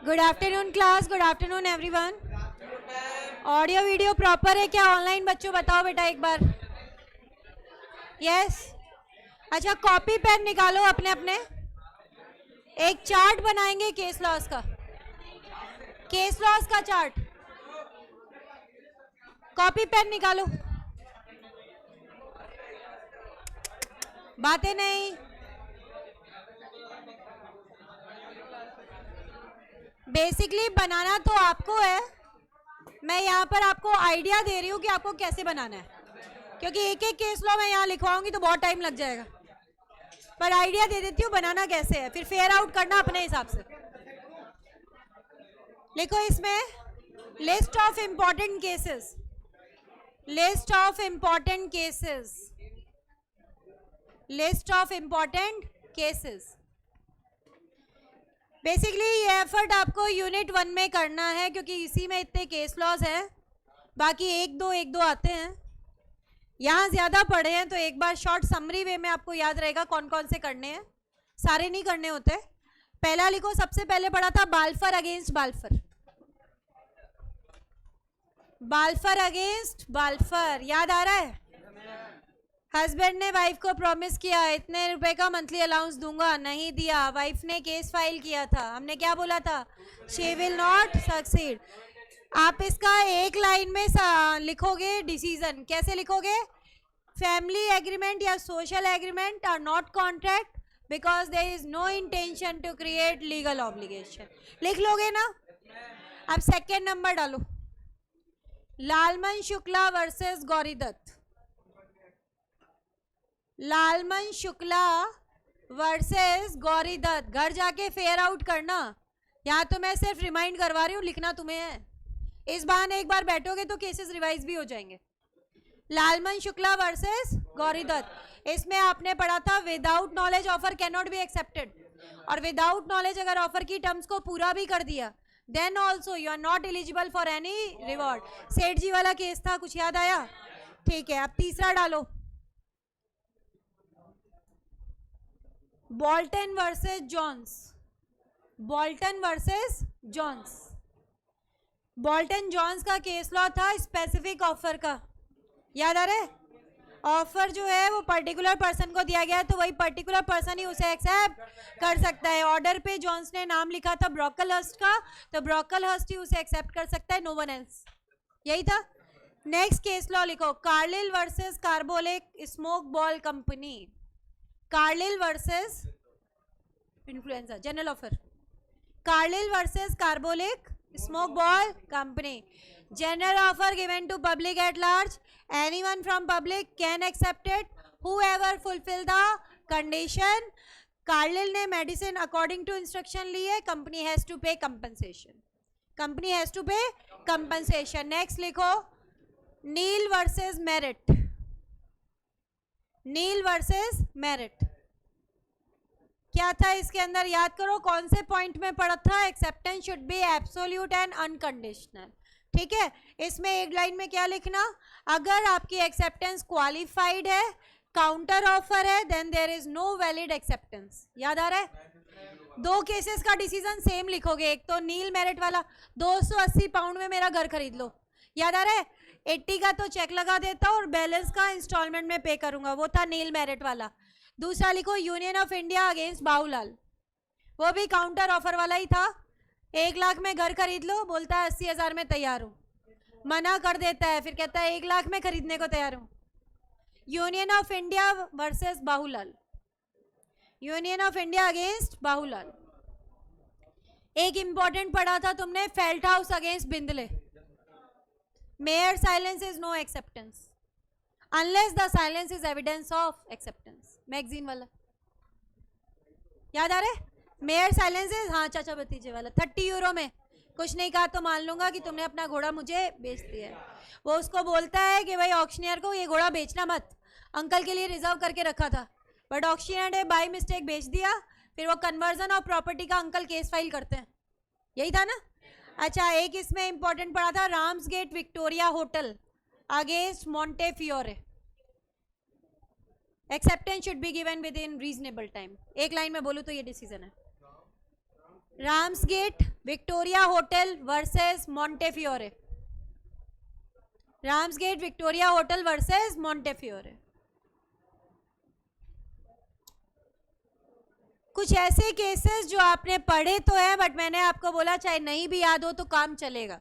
Good afternoon class, good afternoon everyone. Audio video proper है क्या online बच्चों? बताओ बेटा एक बार। यस। अच्छा, कॉपी पेन निकालो अपने अपने। एक चार्ट बनाएंगे केस लॉस का, केस लॉस का चार्ट। कॉपी पेन निकालो। बातें नहीं। बेसिकली बनाना तो आपको है, मैं यहाँ पर आपको आइडिया दे रही हूँ कि आपको कैसे बनाना है, क्योंकि एक एक केस लॉ मैं यहाँ लिखवाऊंगी तो बहुत टाइम लग जाएगा। पर आइडिया दे देती हूँ बनाना कैसे है, फिर फेयर आउट करना अपने हिसाब से। लिखो इसमें list of important cases, list of important cases, list of important cases. Basically ये एफर्ट आपको यूनिट 1 में करना है, क्योंकि इसी में इतने केस लॉज हैं, बाकी एक दो आते हैं। यहाँ ज़्यादा पढ़े हैं तो एक बार शॉर्ट समरी वे में आपको याद रहेगा कौन कौन से करने हैं, सारे नहीं करने होते। पहला लिखो, सबसे पहले पढ़ा था बाल्फर अगेंस्ट बाल्फर। बाल्फर अगेंस्ट बाल्फर, याद आ रहा है? हस्बैंड ने वाइफ को प्रॉमिस किया इतने रुपए का मंथली अलाउंस दूंगा, नहीं दिया। वाइफ ने केस फाइल किया था, हमने क्या बोला था? She will not succeed. आप इसका एक लाइन में लिखोगे डिसीजन। कैसे लिखोगे? फैमिली एग्रीमेंट या social agreement are not contract because there is no intention to create legal obligation. लिख लोगे ना? अब सेकेंड नंबर डालो, लालमन शुक्ला वर्सेस गौरीदत्त। लालमन शुक्ला वर्सेस गौरीदत्त। घर जाके फेयर आउट करना, यहाँ तो मैं सिर्फ रिमाइंड करवा रही हूँ, लिखना तुम्हें है। इस बहाने एक बार बैठोगे तो केसेस रिवाइज भी हो जाएंगे। लालमन शुक्ला वर्सेस गौरीदत्त। इसमें आपने पढ़ा था without knowledge offer can not be accepted, और विदाउट नॉलेज अगर ऑफर की टर्म्स को पूरा भी कर दिया then also you are not eligible for any reward. Seth ji वाला केस था, कुछ याद आया? ठीक है, अब तीसरा डालो, Bolton versus Jones. Bolton versus Jones. Bolton Jones का केस लॉ था स्पेसिफिक ऑफर का, याद आ रहा है? ऑफर जो है वो पर्टिकुलर पर्सन को दिया गया है, तो वही पर्टिकुलर पर्सन ही उसे एक्सेप्ट कर सकता है। ऑर्डर पे जॉन्स ने नाम लिखा था ब्रोकलहर्स्ट का, तो ब्रोकलहर्स्ट ही उसे एक्सेप्ट कर सकता है, नो वन एल्स। यही था। नेक्स्ट केस लॉ लिखो, Carlill versus carbolic smoke ball company. Carlill versus influenza general offer. Carlill versus carbolic smoke ball company. General offer given to public at large. Anyone from public can accept it. Whoever fulfill the condition. Carlill ने medicine according to instruction ली है, company has to पे compensation. Company has to पे compensation. Next लिखो, नील versus merit. नील versus merit क्या था इसके अंदर? याद करो, कौन से पॉइंट में पढ़ा था? Acceptance should B absolute and unconditional. ठीक है, इसमें एक लाइन में क्या लिखना? अगर आपकी एक्सेप्टेंस क्वालिफाइड है, काउंटर ऑफर है, then there is no valid acceptance. याद आ रहा है? दो केसेस का डिसीजन सेम लिखोगे, एक तो नील मेरिट वाला 280 पाउंड में मेरा घर खरीद लो, याद आ रहा है? 80 का तो चेक लगा देता और बैलेंस का इंस्टॉलमेंट में पे करूंगा, वो था नील मेरिट वाला। दूसरा लिखो, union of India against Babulal, वो भी काउंटर ऑफर वाला ही था। 1 लाख में घर खरीद लो, बोलता है 80,000 में तैयार हूँ, मना कर देता है, फिर कहता है 1 लाख में खरीदने को तैयार हूँ। Union of India versus Babulal. Union of India against Babulal. एक इंपॉर्टेंट पढ़ा था तुमने, Felthouse against Bindley. Mere silence is no acceptance unless the silence is evidence of acceptance. Magazine वाला याद आ रहा है? मेयर साइलेंस इज, हाँ चाचा भतीजे वाला। 30 यूरो में कुछ नहीं कहा तो मान लूंगा कि तुमने अपना घोड़ा मुझे बेच दिया है। वो उसको बोलता है कि भाई ऑक्शनियर को ये घोड़ा बेचना मत, अंकल के लिए रिजर्व करके रखा था, बट ऑक्शनियर ने बाय मिस्टेक बेच दिया। फिर वो कन्वर्जन ऑफ प्रॉपर्टी का अंकल केस फाइल करते हैं, यही था ना? अच्छा, एक इसमें इंपॉर्टेंट पढ़ा था, Ramsgate Victoria Hotel against Montefiore. Acceptance should be given within reasonable time. एक लाइन में बोलूँ तो ये डिसीजन है। Ramsgate Victoria Hotel versus Montefiore, Ramsgate Victoria Hotel versus Montefiore. कुछ ऐसे केसेस जो आपने पढ़े तो है बट मैंने आपको बोला चाहे नहीं भी याद हो तो काम चलेगा,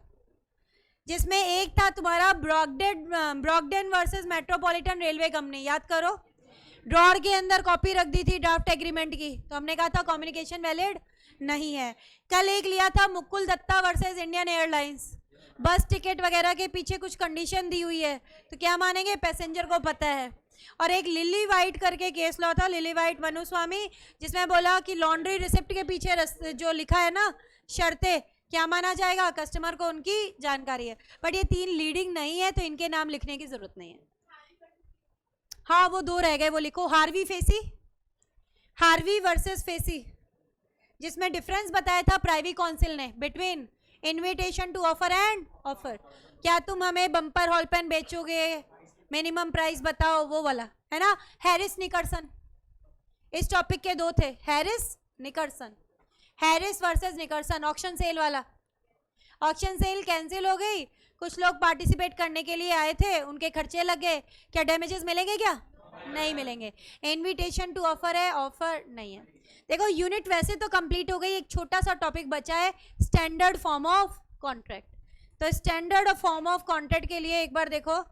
जिसमें एक था तुम्हारा ब्रॉकडेन वर्सेस मेट्रोपॉलिटन रेलवे कंपनी, याद करो। ड्रॉर के अंदर कॉपी रख दी थी ड्राफ्ट एग्रीमेंट की, तो हमने कहा था कम्युनिकेशन वैलिड नहीं है। कल एक लिया था Mukul Datta versus Indian Airlines, बस टिकट वगैरह के पीछे कुछ कंडीशन दी हुई है तो क्या मानेंगे, पैसेंजर को पता है। और एक लिली वाइट करके केस लॉ था, लिली वाइट मनुस्वामी, जिसमें बोला कि लॉन्ड्री रिसिप्ट के पीछे जो लिखा है ना शर्तें, क्या माना जाएगा, कस्टमर को उनकी जानकारी है। बट ये 3 लीडिंग नहीं है तो इनके नाम लिखने की जरूरत नहीं है। हाँ वो 2 रह गए, वो लिखो। Harvey Facey, Harvey versus Facey, जिसमें डिफरेंस बताया था प्राइवी काउंसिल ने between invitation to offer and offer. क्या तुम हमें बम्पर हॉल पेन बेचोगे, मिनिमम प्राइस बताओ, वो वाला है ना। हैरिस निकर्सन, इस टॉपिक के 2 थे, Harris Nickerson, Harris versus Nickerson. Auction sale वाला, ऑक्शन सेल कैंसिल हो गई, कुछ लोग पार्टिसिपेट करने के लिए आए थे, उनके खर्चे लग गए, क्या डैमेजेस मिलेंगे, क्या नहीं मिलेंगे। इनविटेशन टू ऑफर है, ऑफर नहीं है। देखो यूनिट वैसे तो कंप्लीट हो गई, एक छोटा सा टॉपिक बचा है, स्टैंडर्ड फॉर्म ऑफ कॉन्ट्रैक्ट। तो स्टैंडर्ड फॉर्म ऑफ कॉन्ट्रैक्ट के लिए एक बार देखो,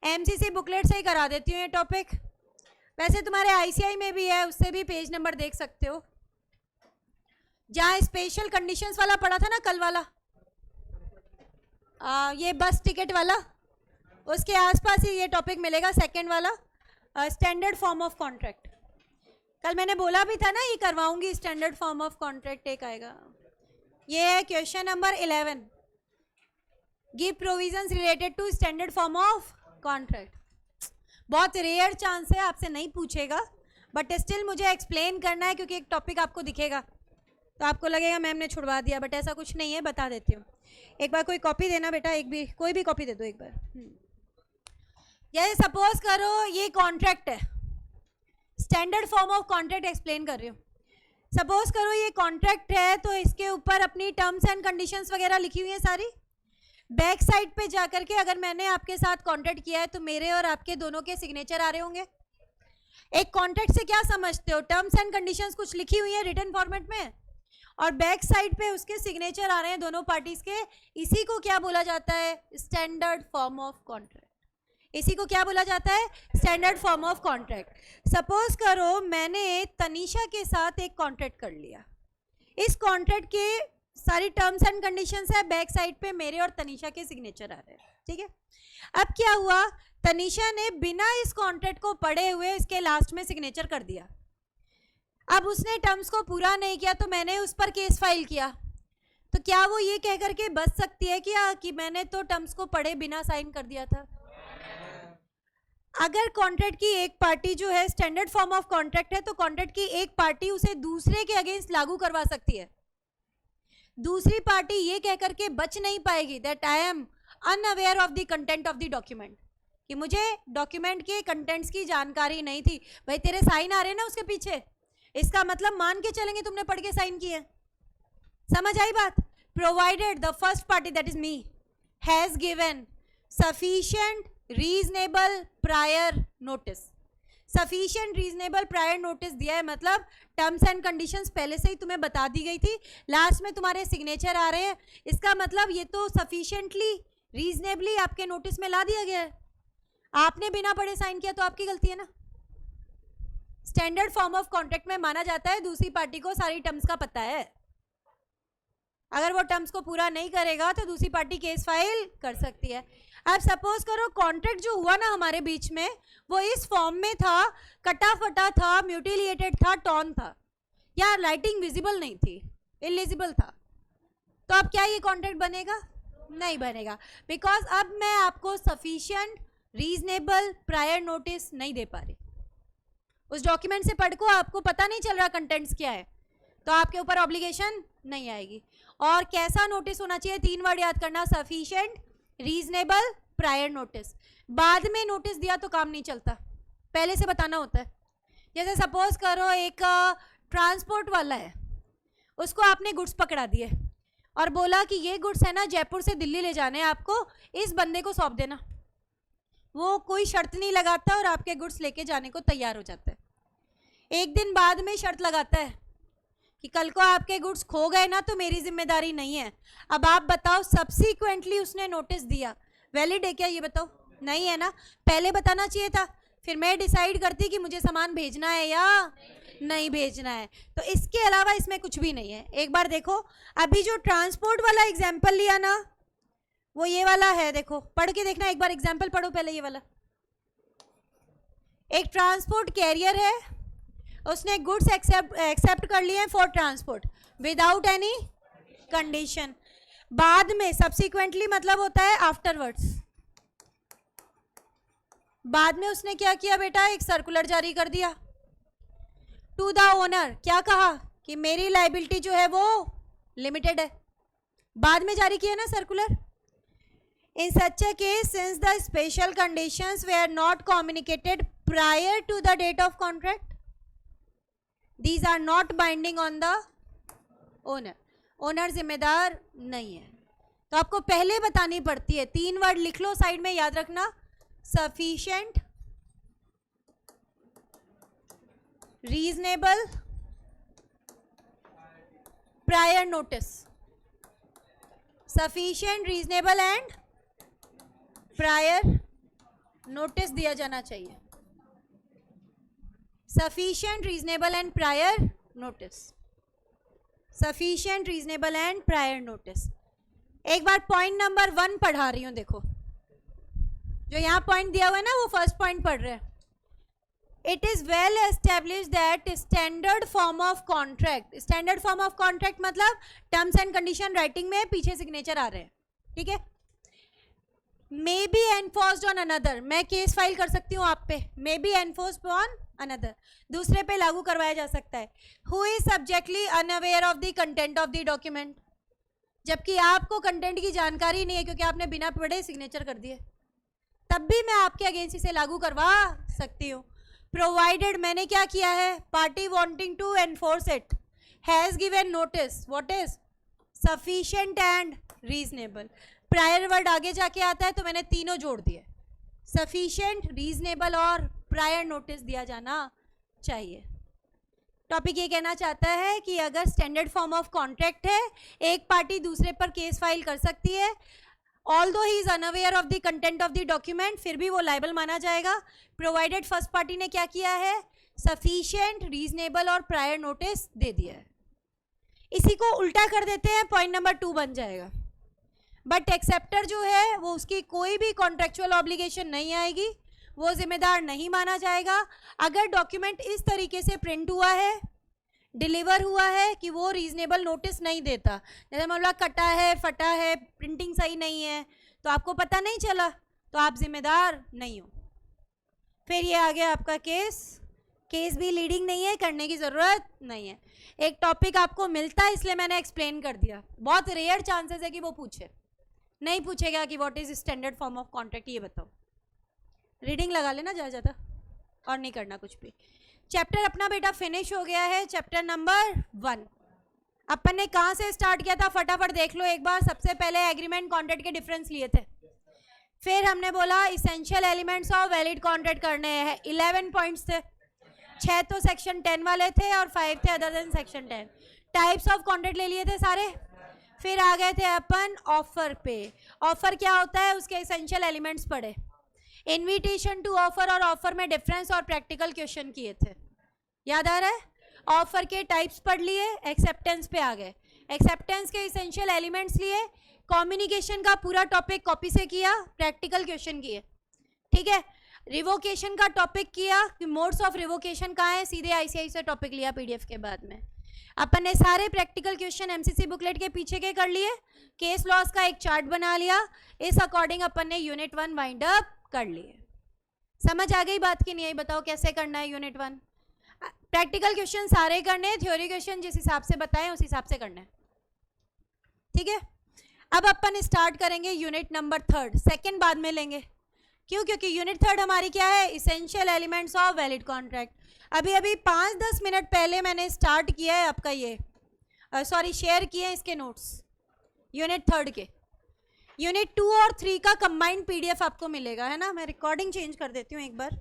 एमसीसी बुकलेट से ही करा देती हूँ ये टॉपिक, वैसे तुम्हारे आईसीआई में भी है, उससे भी पेज नंबर देख सकते हो। जहाँ स्पेशल कंडीशंस वाला पढ़ा था ना कल वाला, ये बस टिकट वाला, उसके आसपास ही ये टॉपिक मिलेगा, सेकंड वाला स्टैंडर्ड फॉर्म ऑफ कॉन्ट्रैक्ट। कल मैंने बोला भी था ना ये करवाऊंगी, स्टैंडर्ड फॉर्म ऑफ कॉन्ट्रैक्ट एक आएगा। ये है question number 11, give provisions related to standard form of contract. बहुत रेयर चांस है आपसे नहीं पूछेगा, बट स्टिल मुझे एक्सप्लेन करना है क्योंकि एक टॉपिक आपको दिखेगा तो आपको लगेगा मैम ने छुड़वा दिया, बट ऐसा कुछ नहीं है, बता देती हूँ। एक बार कोई कॉपी देना बेटा, एक भी कोई भी कॉपी दे दो एक बार। जैसे सपोज करो ये कॉन्ट्रैक्ट है, standard form of contract explain कर रही हूँ। सपोज करो ये कॉन्ट्रैक्ट है तो इसके ऊपर अपनी टर्म्स एंड कंडीशंस वगैरह लिखी हुई है सारी। बैक साइड पे जाकर के अगर मैंने आपके साथ कॉन्ट्रैक्ट किया है तो मेरे और आपके दोनों के सिग्नेचर आ रहे होंगे। एक कॉन्ट्रैक्ट से क्या समझते हो, टर्म्स एंड कंडीशंस कुछ लिखी हुई है रिटन फॉर्मेट में और बैक साइड पे उसके सिग्नेचर आ रहे हैं दोनों पार्टीज के, इसी को क्या बोला जाता है, स्टैंडर्ड फॉर्म ऑफ कॉन्ट्रैक्ट। इसी को क्या बोला जाता है, standard form of contract. Suppose करो मैंने तनीषा के साथ एक कॉन्ट्रैक्ट कर लिया, इस कॉन्ट्रैक्ट के सारी टर्म्स एंड कंडीशंस है, बैक साइड पे मेरे और तनीषा के सिग्नेचर आ रहे हैं, ठीक है। अब क्या हुआ, तनीषा ने बिना इस कॉन्ट्रैक्ट को पढ़े हुए इसके लास्ट में सिग्नेचर कर दिया। अब उसने टर्म्स को पूरा नहीं किया तो मैंने उस पर केस फाइल किया, तो क्या वो ये कह करके बच सकती है क्या कि मैंने तो टर्म्स को पढ़े बिना साइन कर दिया था। अगर कॉन्ट्रैक्ट की एक पार्टी जो है, स्टैंडर्ड फॉर्म ऑफ कॉन्ट्रैक्ट है, तो कॉन्ट्रैक्ट की एक पार्टी उसे दूसरे के अगेंस्ट लागू करवा सकती है। दूसरी पार्टी ये कह करके बच नहीं पाएगी that I am unaware of the content of the document, कि मुझे डॉक्यूमेंट के कंटेंट्स की जानकारी नहीं थी। भाई तेरे साइन आ रहे हैं ना उसके पीछे, इसका मतलब मान के चलेंगे तुमने पढ़ के साइन किए। समझ आई बात। Provided the first party that is me has given sufficient reasonable prior notice. Sufficient reasonable prior notice दिया है मतलब टर्म्स एंड कंडीशंस पहले से ही तुम्हें बता दी गई थी, लास्ट में तुम्हारे सिग्नेचर आ रहे हैं, इसका मतलब ये तो सफिशिएंटली रीजनेबली आपके नोटिस में ला दिया गया है। आपने बिना पढ़े साइन किया तो आपकी गलती है ना। स्टैंडर्ड फॉर्म ऑफ कॉन्ट्रैक्ट में माना जाता है दूसरी पार्टी को सारी टर्म्स का पता है, अगर वो टर्म्स को पूरा नहीं करेगा तो दूसरी पार्टी केस फाइल कर सकती है। अब सपोज करो कॉन्ट्रैक्ट जो हुआ ना हमारे बीच में वो इस फॉर्म में था, कटा फटा था, म्यूटिलेटेड था, टॉर्न था, या राइटिंग विजिबल नहीं थी, इलिजिबल था, तो अब क्या ये कॉन्ट्रैक्ट बनेगा, नहीं बनेगा, बिकॉज अब मैं आपको सफिशिएंट रीजनेबल प्रायर नोटिस नहीं दे पा रही। उस डॉक्यूमेंट से पढ़ को आपको पता नहीं चल रहा कंटेंट्स क्या है, तो आपके ऊपर ऑब्लिगेशन नहीं आएगी। और कैसा नोटिस होना चाहिए, 3 वर्ड याद करना, सफिशिएंट, रीजनेबल, प्रायर नोटिस। बाद में नोटिस दिया तो काम नहीं चलता, पहले से बताना होता है। जैसे सपोज करो एक ट्रांसपोर्ट वाला है, उसको आपने गुड्स पकड़ा दिए और बोला कि ये गुड्स है ना जयपुर से दिल्ली ले जाने हैं आपको, इस बंदे को सौंप देना। वो कोई शर्त नहीं लगाता और आपके गुड्स लेके जाने को तैयार हो जाता है। एक दिन बाद में शर्त लगाता है कि कल को आपके गुड्स खो गए ना तो मेरी जिम्मेदारी नहीं है। अब आप बताओ, सब्सीक्वेंटली उसने नोटिस दिया, वैलिड है क्या ये बताओ? नहीं है ना। पहले बताना चाहिए था, फिर मैं डिसाइड करती कि मुझे सामान भेजना है या नहीं भेजना है। तो इसके अलावा इसमें कुछ भी नहीं है। एक बार देखो, अभी जो ट्रांसपोर्ट वाला एग्जाम्पल लिया ना वो ये वाला है, देखो पढ़ के देखना एक बार, एग्जाम्पल पढ़ो पहले ये वाला। एक ट्रांसपोर्ट कैरियर है, उसने गुड्स एक्सेप्ट कर लिए हैं for transport without any condition. बाद में सब्सिक्वेंटली मतलब होता है आफ्टरवर्ड्स। बाद में उसने क्या किया बेटा, एक सर्कुलर जारी कर दिया टू द ओनर। क्या कहा कि मेरी लाइबिलिटी जो है वो लिमिटेड है। बाद में जारी किया ना circular. In such a case since the special conditions were not communicated prior to the date of contract, these are not binding on the owner। Owner जिम्मेदार नहीं है। तो आपको पहले बतानी पड़ती है। 3 वर्ड लिख लो साइड में, याद रखना, sufficient, reasonable, prior notice. Sufficient, reasonable and prior notice दिया जाना चाहिए। Sufficient, reasonable and prior notice. Sufficient, reasonable and prior notice. एक बार पॉइंट नंबर 1 पढ़ा रही हूँ, देखो जो यहाँ पॉइंट दिया हुआ है ना वो फर्स्ट पॉइंट पढ़ रहे हैं। It is well establish that standard form of contract, standard form of contract मतलब टर्म्स एंड कंडीशन राइटिंग में पीछे सिग्नेचर आ रहे हैं, ठीक है। May be enforced on another, मैं केस फाइल कर सकती हूँ आप पे, may be enforced on another, दूसरे पे लागू करवाया जा सकता है। Who is subjectively unaware of the content of the document, जबकि आपको कंटेंट की जानकारी नहीं है क्योंकि आपने बिना पढ़े सिग्नेचर कर दिए, तब भी मैं आपके अगेंस्ट इसे लागू करवा सकती हूँ। प्रोवाइडेड, मैंने क्या किया है, party wanting to enforce it has given notice what is sufficient and reasonable. Prior word आगे जाके आता है तो मैंने तीनों जोड़ दिए, सफिशिएंट, रीजनेबल और प्रायर नोटिस दिया जाना चाहिए। टॉपिक ये कहना चाहता है कि अगर स्टैंडर्ड फॉर्म ऑफ कॉन्ट्रैक्ट है, एक पार्टी दूसरे पर केस फाइल कर सकती है, although he is unaware of the content of the document, फिर भी वो लायबल माना जाएगा। प्रोवाइडेड फर्स्ट पार्टी ने क्या किया है, सफिशिएंट, रीजनेबल और प्रायर नोटिस दे दिया है। इसी को उल्टा कर देते हैं, पॉइंट नंबर 2 बन जाएगा। बट एक्सेप्टर जो है वो उसकी कोई भी कॉन्ट्रेक्चुअल ऑब्लिगेशन नहीं आएगी, वो जिम्मेदार नहीं माना जाएगा अगर डॉक्यूमेंट इस तरीके से प्रिंट हुआ है, डिलीवर हुआ है कि वो रीजनेबल नोटिस नहीं देता। जैसे मान लो कटा है, फटा है, प्रिंटिंग सही नहीं है, तो आपको पता नहीं चला तो आप जिम्मेदार नहीं हो। फिर ये आ गया आपका केस भी लीडिंग नहीं है, करने की ज़रूरत नहीं है। एक टॉपिक आपको मिलता है इसलिए मैंने एक्सप्लेन कर दिया, बहुत रेयर चांसेस है कि वो पूछे, नहीं पूछेगा कि what is standard form of contract, ये बताओ। रीडिंग लगा लेना ज़्यादा और नहीं करना कुछ भी। चैप्टर अपना बेटा फिनिश हो गया है, चैप्टर नंबर 1। अपन ने कहाँ से स्टार्ट किया था फटाफट देख लो एक बार। सबसे पहले एग्रीमेंट कॉन्ट्रैक्ट के डिफरेंस लिए थे, फिर हमने बोला essential elements of valid contract करने हैं, 11 पॉइंट्स थे, 6 तो सेक्शन 10 वाले थे और 5 थे other than section 10। Types of contract ले लिए थे सारे। फिर आ गए थे अपन ऑफर पे। ऑफर क्या होता है, उसके इसेंशियल एलिमेंट्स पढ़े। इन्विटेशन टू ऑफर और ऑफर में डिफरेंस और प्रैक्टिकल क्वेश्चन किए थे, याद आ रहा है। ऑफर के टाइप्स पढ़ लिए, एक्सेप्टेंस पे आ गए, एक्सेप्टेंस के इसेंशियल एलिमेंट्स लिए, कम्युनिकेशन का पूरा टॉपिक कॉपी से किया, प्रैक्टिकल क्वेश्चन किए, ठीक है। रिवोकेशन का टॉपिक किया कि मोड्स ऑफ रिवोकेशन कहाँ है, सीधे आईसीआई से टॉपिक लिया पीडीएफ के बाद में। अपन ने सारे प्रैक्टिकल क्वेश्चन एमसीसी बुकलेट के पीछे के कर लिए, केस लॉस का एक चार्ट बना लिया, इस अकॉर्डिंग अपन ने यूनिट 1 वाइंड अप कर लिए। समझ आ गई बात की नहीं आई, बताओ कैसे करना है यूनिट 1। प्रैक्टिकल क्वेश्चन सारे करने, थ्योरी क्वेश्चन जिस हिसाब से बताएं उस हिसाब से करना है, ठीक है। अब अपन स्टार्ट करेंगे यूनिट नंबर 3, सेकंड बाद में लेंगे। क्यों, क्योंकि यूनिट 3 हमारी क्या है, essential elements of valid contract. अभी 5-10 मिनट पहले मैंने स्टार्ट किया है आपका ये, सॉरी शेयर किए हैं इसके नोट्स यूनिट 3 के। यूनिट 2 और 3 का कंबाइंड पीडीएफ आपको मिलेगा, है ना। मैं रिकॉर्डिंग चेंज कर देती हूँ एक बार।